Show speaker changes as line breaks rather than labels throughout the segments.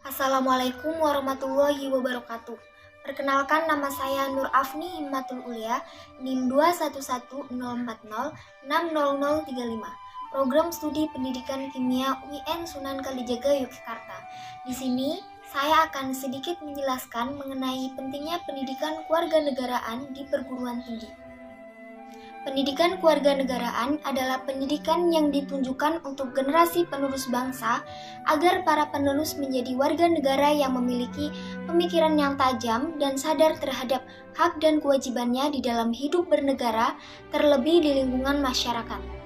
Assalamualaikum warahmatullahi wabarakatuh. Perkenalkan, nama saya Nur Afni Himmatul Ulia, NIM 211040600035. Program Studi Pendidikan Kimia UIN Sunan Kalijaga, Yogyakarta. Di sini saya akan sedikit menjelaskan mengenai pentingnya pendidikan kewarganegaraan di perguruan tinggi. Pendidikan kewarganegaraan adalah pendidikan yang ditunjukkan untuk generasi penerus bangsa agar para penerus menjadi warga negara yang memiliki pemikiran yang tajam dan sadar terhadap hak dan kewajibannya di dalam hidup bernegara, terlebih di lingkungan masyarakat.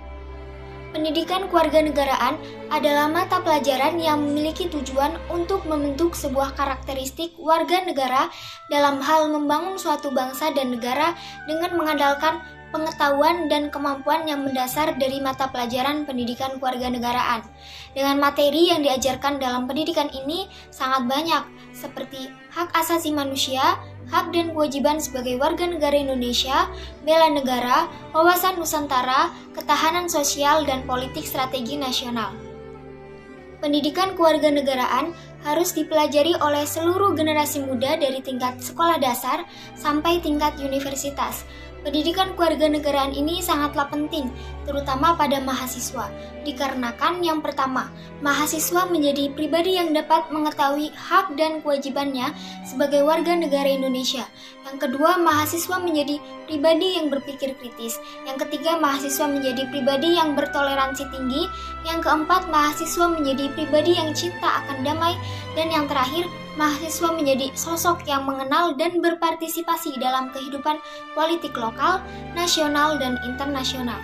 Pendidikan kewarganegaraan adalah mata pelajaran yang memiliki tujuan untuk membentuk sebuah karakteristik warga negara dalam hal membangun suatu bangsa dan negara dengan mengandalkan pengetahuan dan kemampuan yang mendasar dari mata pelajaran pendidikan kewarganegaraan. Dengan materi yang diajarkan dalam pendidikan ini sangat banyak, seperti hak asasi manusia, hak dan kewajiban sebagai warga negara Indonesia, bela negara, wawasan Nusantara, ketahanan sosial, dan politik strategi nasional. Pendidikan kewarganegaraan harus dipelajari oleh seluruh generasi muda dari tingkat sekolah dasar sampai tingkat universitas. Pendidikan kewarganegaraan ini sangatlah penting, terutama pada mahasiswa, dikarenakan yang pertama, mahasiswa menjadi pribadi yang dapat mengetahui hak dan kewajibannya sebagai warga negara Indonesia. Yang kedua, mahasiswa menjadi pribadi yang berpikir kritis. Yang ketiga, mahasiswa menjadi pribadi yang bertoleransi tinggi. Yang keempat, mahasiswa menjadi pribadi yang cinta akan damai. Dan yang terakhir, mahasiswa menjadi sosok yang mengenal dan berpartisipasi dalam kehidupan politik lokal, nasional, dan internasional.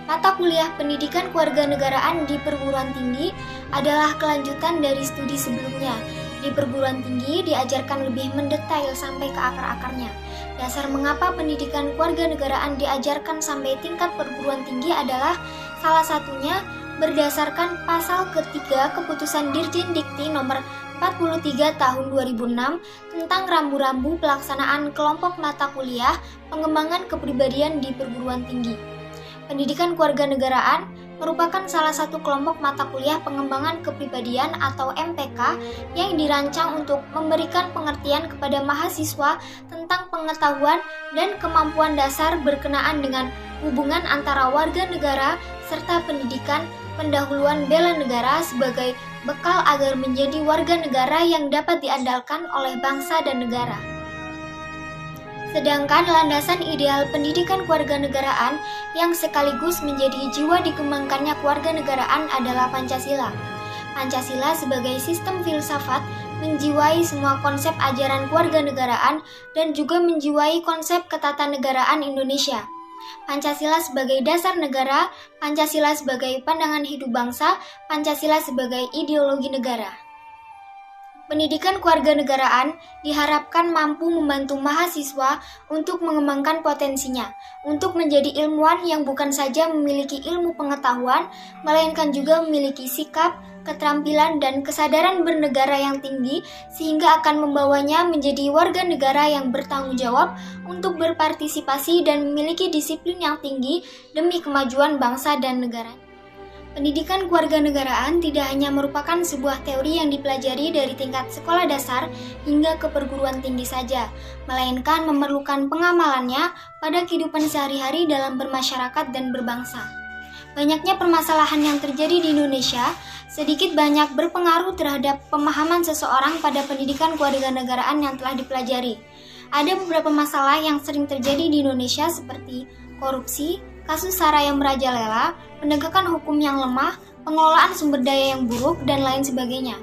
Mata kuliah pendidikan kewarganegaraan di perguruan tinggi adalah kelanjutan dari studi sebelumnya. Di perguruan tinggi diajarkan lebih mendetail sampai ke akar-akarnya. Dasar mengapa pendidikan kewarganegaraan diajarkan sampai tingkat perguruan tinggi adalah salah satunya berdasarkan pasal ketiga Keputusan Dirjen Dikti nomor 43 tahun 2006 tentang rambu-rambu pelaksanaan kelompok mata kuliah pengembangan kepribadian di perguruan tinggi. Pendidikan kewarganegaraan merupakan salah satu kelompok mata kuliah pengembangan kepribadian atau MPK yang dirancang untuk memberikan pengertian kepada mahasiswa tentang pengetahuan dan kemampuan dasar berkenaan dengan hubungan antara warga negara serta pendidikan pendahuluan bela negara sebagai bekal agar menjadi warga negara yang dapat diandalkan oleh bangsa dan negara. Sedangkan landasan ideal pendidikan kewarganegaraan yang sekaligus menjadi jiwa dikembangkannya kewarganegaraan adalah Pancasila. Pancasila sebagai sistem filsafat menjiwai semua konsep ajaran kewarganegaraan dan juga menjiwai konsep ketatanegaraan Indonesia. Pancasila sebagai dasar negara, Pancasila sebagai pandangan hidup bangsa, Pancasila sebagai ideologi negara. Pendidikan kewarganegaraan diharapkan mampu membantu mahasiswa untuk mengembangkan potensinya, untuk menjadi ilmuwan yang bukan saja memiliki ilmu pengetahuan, melainkan juga memiliki sikap, keterampilan, dan kesadaran bernegara yang tinggi, sehingga akan membawanya menjadi warga negara yang bertanggung jawab untuk berpartisipasi dan memiliki disiplin yang tinggi demi kemajuan bangsa dan negara. Pendidikan kewarganegaraan tidak hanya merupakan sebuah teori yang dipelajari dari tingkat sekolah dasar hingga ke perguruan tinggi saja, melainkan memerlukan pengamalannya pada kehidupan sehari-hari dalam bermasyarakat dan berbangsa. Banyaknya permasalahan yang terjadi di Indonesia sedikit banyak berpengaruh terhadap pemahaman seseorang pada pendidikan kewarganegaraan yang telah dipelajari. Ada beberapa masalah yang sering terjadi di Indonesia seperti korupsi, kasus SARA yang merajalela, penegakan hukum yang lemah, pengelolaan sumber daya yang buruk, dan lain sebagainya.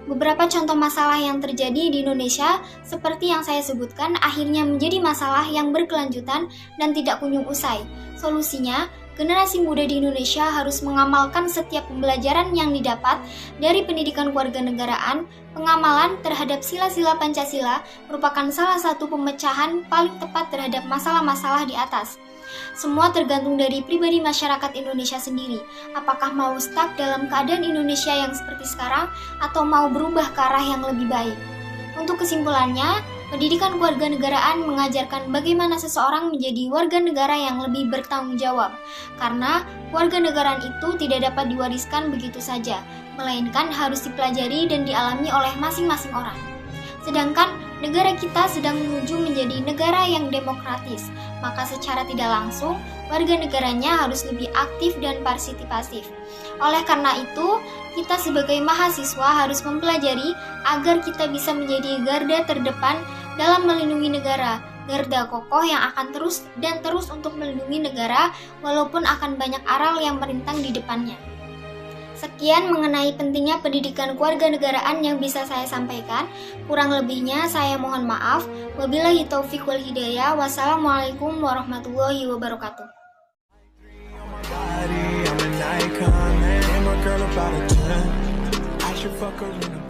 Beberapa contoh masalah yang terjadi di Indonesia, seperti yang saya sebutkan, akhirnya menjadi masalah yang berkelanjutan dan tidak kunjung usai. Solusinya, generasi muda di Indonesia harus mengamalkan setiap pembelajaran yang didapat dari pendidikan kewarganegaraan. Pengamalan terhadap sila-sila Pancasila merupakan salah satu pemecahan paling tepat terhadap masalah-masalah di atas. Semua tergantung dari pribadi masyarakat Indonesia sendiri. Apakah mau stuck dalam keadaan Indonesia yang seperti sekarang atau mau berubah ke arah yang lebih baik? Untuk kesimpulannya, Pendidikan kewarganegaraan mengajarkan bagaimana seseorang menjadi warga negara yang lebih bertanggung jawab, karena kewarganegaraan itu tidak dapat diwariskan begitu saja, melainkan harus dipelajari dan dialami oleh masing-masing orang. Sedangkan negara kita sedang menuju menjadi negara yang demokratis, maka secara tidak langsung warga negaranya harus lebih aktif dan partisipatif. Oleh karena itu, kita sebagai mahasiswa harus mempelajari agar kita bisa menjadi garda terdepan dalam melindungi negara, garda kokoh yang akan terus untuk melindungi negara walaupun akan banyak aral yang merintang di depannya. Sekian mengenai pentingnya pendidikan kewarganegaraan yang bisa saya sampaikan. Kurang lebihnya saya mohon maaf. Wabillahi taufiq wal hidayah. Wassalamualaikum warahmatullahi wabarakatuh.
I'm an icon, man. My girl about a 10. I should fuck her in a